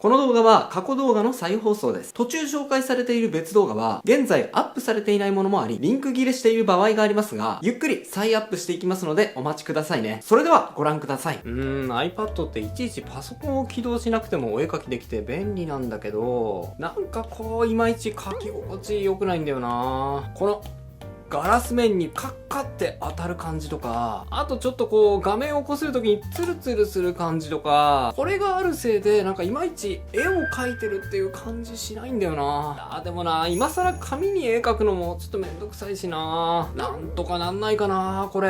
この動画は過去動画の再放送です。途中紹介されている別動画は、現在アップされていないものもあり、リンク切れしている場合がありますが、ゆっくり再アップしていきますので、お待ちくださいね。それではご覧ください。iPad っていちいちパソコンを起動しなくてもお絵描きできて便利なんだけど、なんかこう、いまいち描き心地良くないんだよな。このガラス面にカッカって当たる感じとか、あとちょっとこう画面をこするときにツルツルする感じとか、これがあるせいでなんかいまいち絵を描いてるっていう感じしないんだよな。でもな、今更紙に絵描くのもちょっとめんどくさいしな。なんとかなんないかな、これ。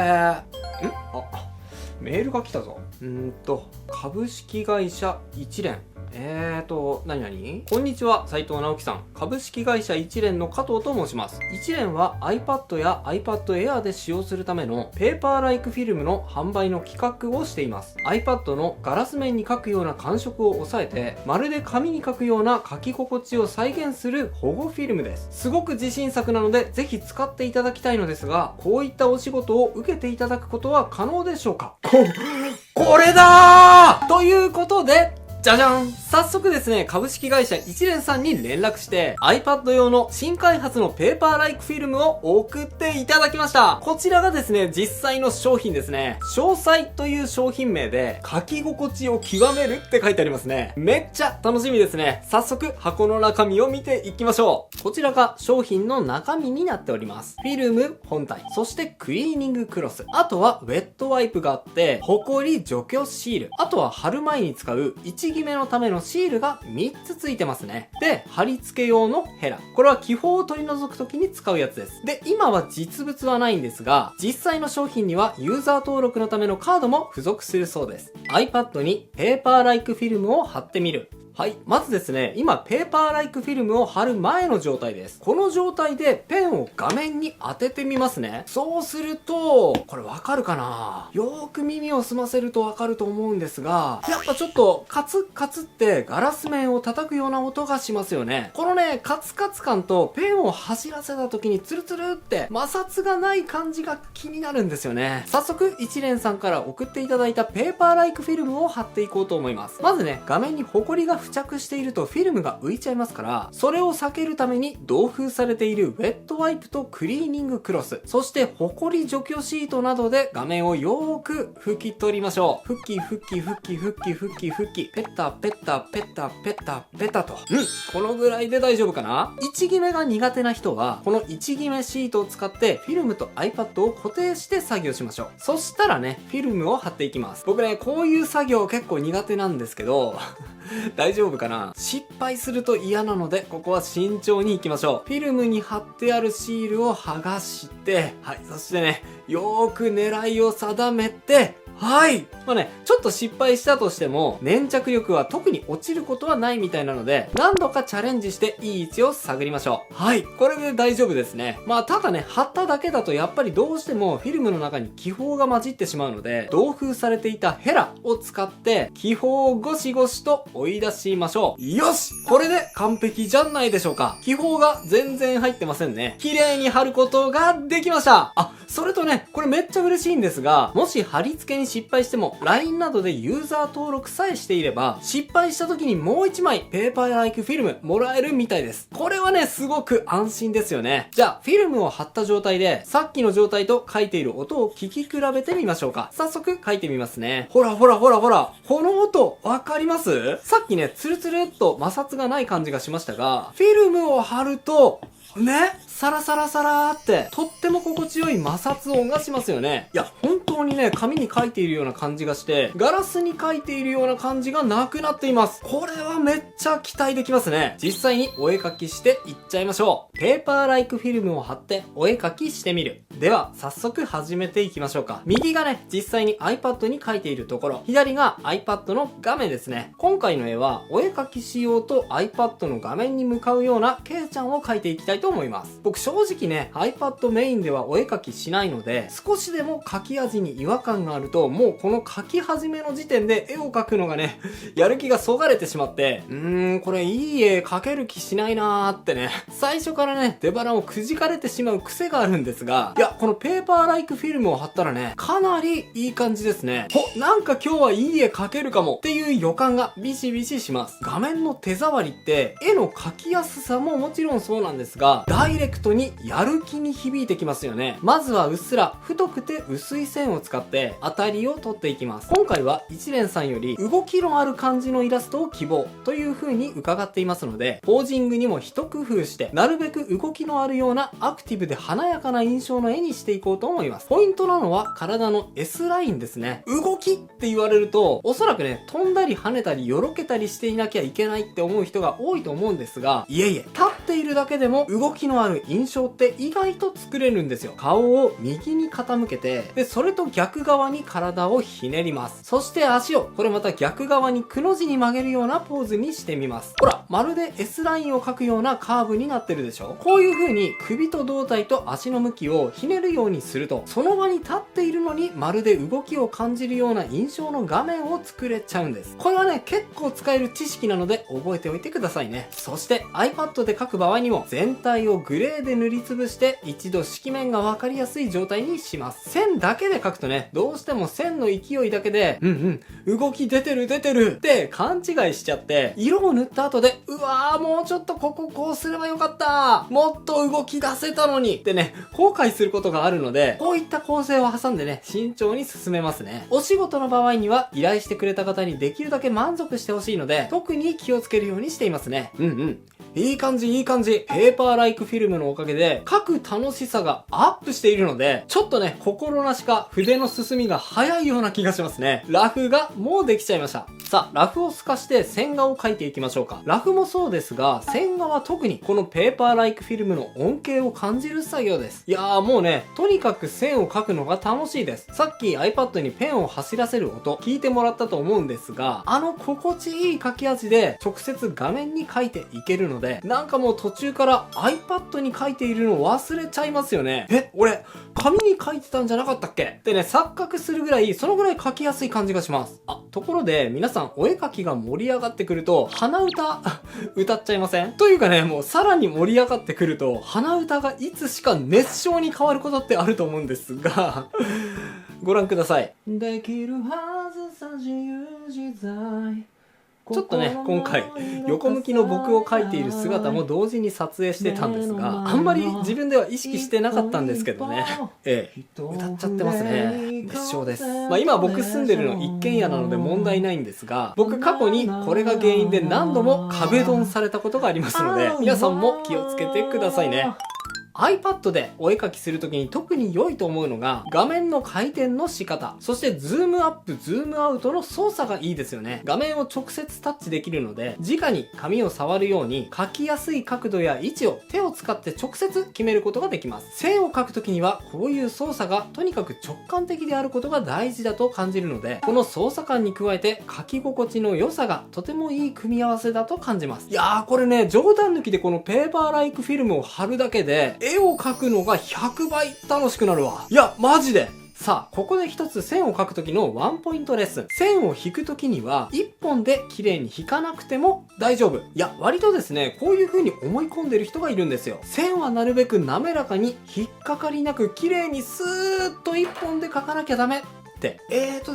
メールが来たぞ。株式会社一連。何こんにちは、斉藤直樹さん。株式会社一連の加藤と申します。一連は iPad や iPad Air で使用するためのペーパーライクフィルムの販売の企画をしています。iPad のガラス面に描くような感触を抑えて、まるで紙に描くような描き心地を再現する保護フィルムです。すごく自信作なので、ぜひ使っていただきたいのですが、こういったお仕事を受けていただくことは可能でしょうか？これだーということで、じゃじゃん！早速ですね、株式会社一連さんに連絡して iPad 用の新開発のペーパーライクフィルムを送っていただきました。こちらがですね、実際の商品ですね。詳細という商品名で書き心地を極めるって書いてありますね。めっちゃ楽しみですね。早速箱の中身を見ていきましょう。こちらが商品の中身になっております。フィルム本体、そしてクリーニングクロス、あとはウェットワイプがあって、ホコリ除去シール、あとは貼る前に使う1決めのためのシールが3つついてますね。で、貼り付け用のヘラ。これは気泡を取り除くときに使うやつです。で、今は実物はないんですが、実際の商品にはユーザー登録のためのカードも付属するそうです。iPad にペーパーライクフィルムを貼ってみる。はい。まずですね、今、ペーパーライクフィルムを貼る前の状態です。この状態でペンを画面に当ててみますね。そうすると、これわかるかな？よーく耳を澄ませるとわかると思うんですが、やっぱちょっとカツカツってガラス面を叩くような音がしますよね。このね、カツカツ感とペンを走らせた時にツルツルって摩擦がない感じが気になるんですよね。早速、一連さんから送っていただいたペーパーライクフィルムを貼っていこうと思います。まずね、画面にホコリが付着しているとフィルムが浮いちゃいますから、それを避けるために同封されているウェットワイプとクリーニングクロス、そしてホコリ除去シートなどで画面をよーく拭き取りましょう。拭き拭き拭き拭き拭き拭き、ペタペタペタペタペタと。このぐらいで大丈夫かな？1決めが苦手な人は、この1決めシートを使ってフィルムと iPad を固定して作業しましょう。そしたらね、フィルムを貼っていきます。僕ね、こういう作業結構苦手なんですけど、大丈夫かな？失敗すると嫌なので、ここは慎重に行きましょう。フィルムに貼ってあるシールを剥がして、はい、そしてね、よーく狙いを定めて、はい。ちょっと失敗したとしても、粘着力は特に落ちることはないみたいなので、何度かチャレンジしていい位置を探りましょう。はい。これで大丈夫ですね。ただね、貼っただけだとやっぱりどうしてもフィルムの中に気泡が混じってしまうので、同封されていたヘラを使って、気泡をゴシゴシと追い出しましょう。よし！これで完璧じゃないでしょうか。気泡が全然入ってませんね。綺麗に貼ることができました。それとね、これめっちゃ嬉しいんですが、もし貼り付けに失敗しても LINE などでユーザー登録さえしていれば、失敗した時にもう1枚ペーパーライクフィルムもらえるみたいです。これはね、すごく安心ですよね。じゃあ、フィルムを貼った状態で、さっきの状態と書いている音を聞き比べてみましょうか。早速書いてみますね。ほらほらほらほら、この音わかります？さっきね、ツルツルっと摩擦がない感じがしましたが、フィルムを貼ると、ね、サラサラサラーって、とっても心地よい摩擦音がしますよね。いや、本当にね、紙に書いているような感じがして、ガラスに書いているような感じがなくなっています。これはめっちゃ期待できますね。実際にお絵描きしていっちゃいましょう。ペーパーライクフィルムを貼ってお絵描きしてみる。では、早速始めていきましょうか。右がね、実際に iPad に書いているところ、左が iPad の画面ですね。今回の絵は、お絵描きしようと iPad の画面に向かうようなケイちゃんを描いていきたいいと思います。僕正直ね、iPad メインではお絵描きしないので、少しでも描き味に違和感があると、もうこの描き始めの時点で絵を描くのがね、やる気がそがれてしまって、これいい絵描ける気しないなーってね、最初からね、出腹をくじかれてしまう癖があるんですが、いや、このペーパーライクフィルムを貼ったらね、かなりいい感じですね。なんか今日はいい絵描けるかもっていう予感がビシビシします。画面の手触りって、絵の描きやすさももちろんそうなんですが、ダイレクトにやる気に響いてきますよね。まずはうっすら太くて薄い線を使って当たりを取っていきます。今回は一蓮さんより動きのある感じのイラストを希望という風に伺っていますので、ポージングにも一工夫して、なるべく動きのあるようなアクティブで華やかな印象の絵にしていこうと思います。ポイントなのは体の S ラインですね。動きって言われると、おそらくね、飛んだり跳ねたりよろけたりしていなきゃいけないって思う人が多いと思うんですが、いえいえ、立っているだけでも動きのある印象って意外と作れるんですよ。顔を右に傾けて、で、それと逆側に体をひねります。そして足を、これまた逆側にくの字に曲げるようなポーズにしてみます。ほら、まるで S ラインを描くようなカーブになってるでしょ。こういう風に首と胴体と足の向きをひねるようにすると、その場に立っているのにまるで動きを感じるような印象の画面を作れちゃうんです。これはね、結構使える知識なので覚えておいてくださいね。そして iPad で描く場合にも全体をグレーで塗りつぶして一度色面がわかりやすい状態にします。線だけで描くとね、どうしても線の勢いだけで、動き出てるって勘違いしちゃって、色を塗った後で、うわーもうちょっとこここうすればよかった、もっと動き出せたのにってね、後悔することがあるので、こういった構成を挟んでね、慎重に進めますね。お仕事の場合には依頼してくれた方にできるだけ満足してほしいので、特に気をつけるようにしていますね。いい感じいい感じ。ペーパーライクフィルムのおかげで書く楽しさがアップしているので、ちょっとね、心なしか筆の進みが早いような気がしますね。ラフがもうできちゃいました。さあ、ラフを透かして線画を描いていきましょうか。ラフもそうですが、線画は特にこのペーパーライクフィルムの恩恵を感じる作業です。いやーもうね、とにかく線を描くのが楽しいです。さっき iPad にペンを走らせる音聞いてもらったと思うんですが、心地いい書き味で直接画面に書いていけるので、なんかもう途中から iPad に書いているのを忘れちゃいますよね。俺紙に書いてたんじゃなかったっけってね、錯覚するぐらい、そのぐらい書きやすい感じがします。ところで皆さんお絵描きが盛り上がってくると鼻歌歌っちゃいません？というかね、もうさらに盛り上がってくると鼻歌がいつしか熱唱に変わることってあると思うんですがご覧ください。できるはずさ自由自在。ちょっとね、今回横向きの僕を描いている姿も同時に撮影してたんですが、あんまり自分では意識してなかったんですけどね。歌っちゃってますね。熱唱です。今僕住んでるの一軒家なので問題ないんですが、僕過去にこれが原因で何度も壁ドンされたことがありますので、皆さんも気をつけてくださいね。iPad でお絵描きするときに特に良いと思うのが画面の回転の仕方、そしてズームアップ、ズームアウトの操作がいいですよね。画面を直接タッチできるので、直に紙を触るように描きやすい角度や位置を手を使って直接決めることができます。線を描くときにはこういう操作がとにかく直感的であることが大事だと感じるので、この操作感に加えて描き心地の良さがとてもいい組み合わせだと感じます。いやーこれね、冗談抜きでこのペーパーライクフィルムを貼るだけで絵を描くのが100倍楽しくなるわ。いやマジで。さあ、ここで一つ線を描くときのワンポイントレッスン。線を引くときには、一本で綺麗に引かなくても大丈夫。いや、割とですね、こういう風に思い込んでる人がいるんですよ。線はなるべく滑らかに引っかかりなく綺麗にスーッと一本で描かなきゃダメ。で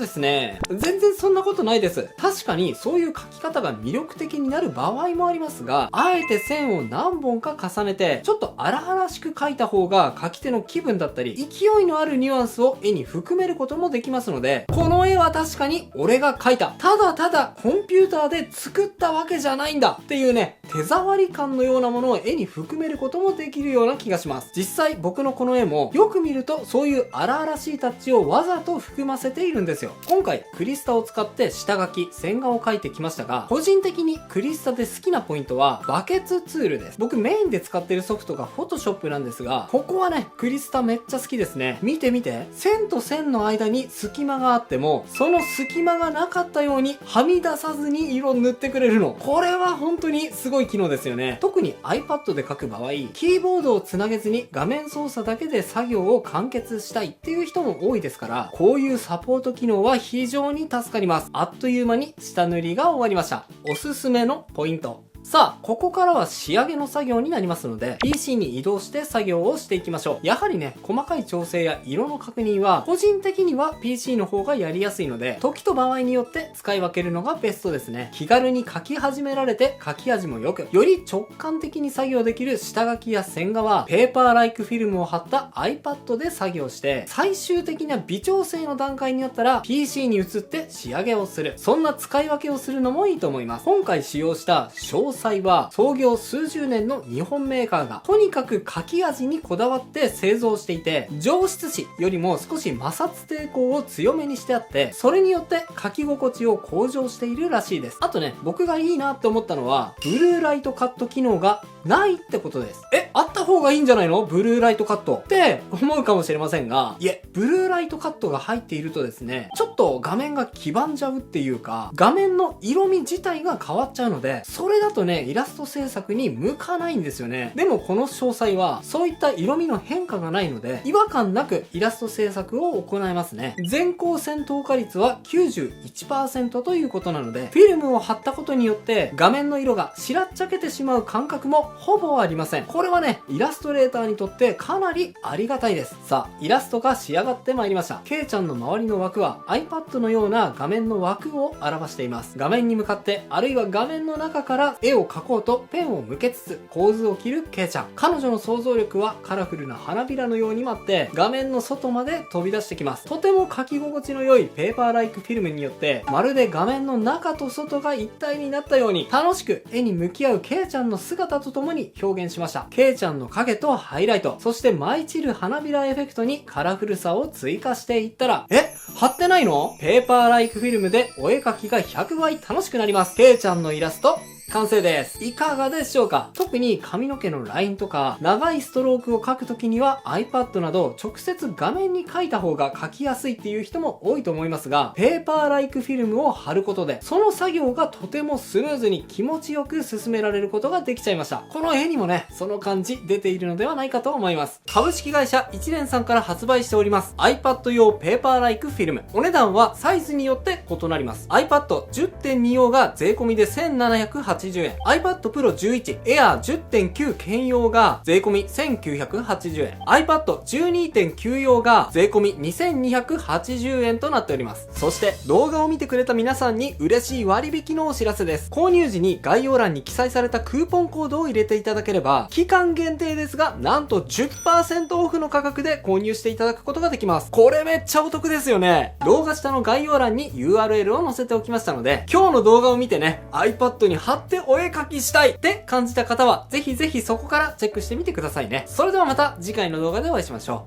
すね、全然そんなことないです。確かにそういう描き方が魅力的になる場合もありますが、あえて線を何本か重ねて、ちょっと荒々しく描いた方が描き手の気分だったり、勢いのあるニュアンスを絵に含めることもできますので、この絵は確かに俺が描いた。ただただコンピューターで作ったわけじゃないんだっていうね、手触り感のようなものを絵に含めることもできるような気がします。実際僕のこの絵もよく見るとそういう荒々しいタッチをわざと含ませているんですよ。今回クリスタを使って下書き、線画を描いてきましたが、個人的にクリスタで好きなポイントはバケツツールです。僕メインで使っているソフトがフォトショップなんですが、ここはね、クリスタめっちゃ好きですね。見て見て、線と線の間に隙間があっても、その隙間がなかったようにはみ出さずに色を塗ってくれるの。これは本当にすごいい機能ですよね。特に iPad で書く場合、キーボードをつなげずに画面操作だけで作業を完結したいっていう人も多いですから、こういうサポート機能は非常に助かります。あっという間に下塗りが終わりました。おすすめのポイント。さあ、ここからは仕上げの作業になりますので、PC に移動して作業をしていきましょう。やはりね、細かい調整や色の確認は、個人的には PC の方がやりやすいので、時と場合によって使い分けるのがベストですね。気軽に書き始められて、書き味も良く、より直感的に作業できる下書きや線画は、ペーパーライクフィルムを貼った iPad で作業して、最終的な微調整の段階になったら、PC に移って仕上げをする。そんな使い分けをするのもいいと思います。今回使用した詳細は創業数十年の日本メーカーがとにかく書き味にこだわって製造していて、上質紙よりも少し摩擦抵抗を強めにしてあって、それによって書き心地を向上しているらしいです。あとね、僕がいいなって思ったのはブルーライトカット機能がないってことです。あった方がいいんじゃないの？ブルーライトカットって思うかもしれませんが、いえ、ブルーライトカットが入っているとですね、ちょっと画面が黄ばんじゃうっていうか、画面の色味自体が変わっちゃうので、それだとね、イラスト制作に向かないんですよね。でもこの詳細は、そういった色味の変化がないので、違和感なくイラスト制作を行えますね。全光線透過率は 91% ということなので、フィルムを貼ったことによって画面の色がしらっちゃけてしまう感覚もほぼありません。これはね、イラストレーターにとってかなりありがたいです。さあ、イラストが仕上がってまいりました。ケイちゃんの周りの枠は iPad のような画面の枠を表しています。画面に向かって、あるいは画面の中から絵を描こうとペンを向けつつ構図を切るケイちゃん。彼女の想像力はカラフルな花びらのように舞って画面の外まで飛び出してきます。とても描き心地の良いペーパーライクフィルムによってまるで画面の中と外が一体になったように楽しく絵に向き合うケイちゃんの姿とともに表現しました。ケイちゃんの影とハイライト、そして舞い散る花びらエフェクトにカラフルさを追加していったら、貼ってないの？ペーパーライクフィルムでお絵描きが100倍楽しくなります。ケイちゃんのイラスト完成です。いかがでしょうか？特に髪の毛のラインとか長いストロークを描くときには iPad など直接画面に描いた方が描きやすいっていう人も多いと思いますが、ペーパーライクフィルムを貼ることでその作業がとてもスムーズに気持ちよく進められることができちゃいました。この絵にもね、その感じ出ているのではないかと思います。株式会社一連さんから発売しております iPad 用ペーパーライクフィルム。お値段はサイズによって異なります。iPad 10.2 用が税込みで1780円、iPad Pro 11 Air 10.9 兼用が税込み1980円、iPad 12.9 用が税込み2280円となっております。そして動画を見てくれた皆さんに嬉しい割引のお知らせです。購入時に概要欄に記載されたクーポンコードを入れていただければ、期間限定ですがなんと 10% オフの価格で購入していただくことができます。これめっちゃお得ですよね。動画下の概要欄に URL を載せておきましたので、今日の動画を見てね、 iPad に貼ってお絵描きしたいって感じた方はぜひぜひそこからチェックしてみてくださいね。それではまた次回の動画でお会いしましょ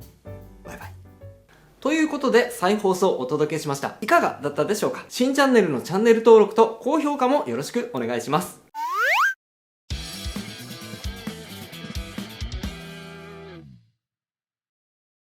う。バイバイ。ということで再放送をお届けしました。いかがだったでしょうか？新チャンネルのチャンネル登録と高評価もよろしくお願いします。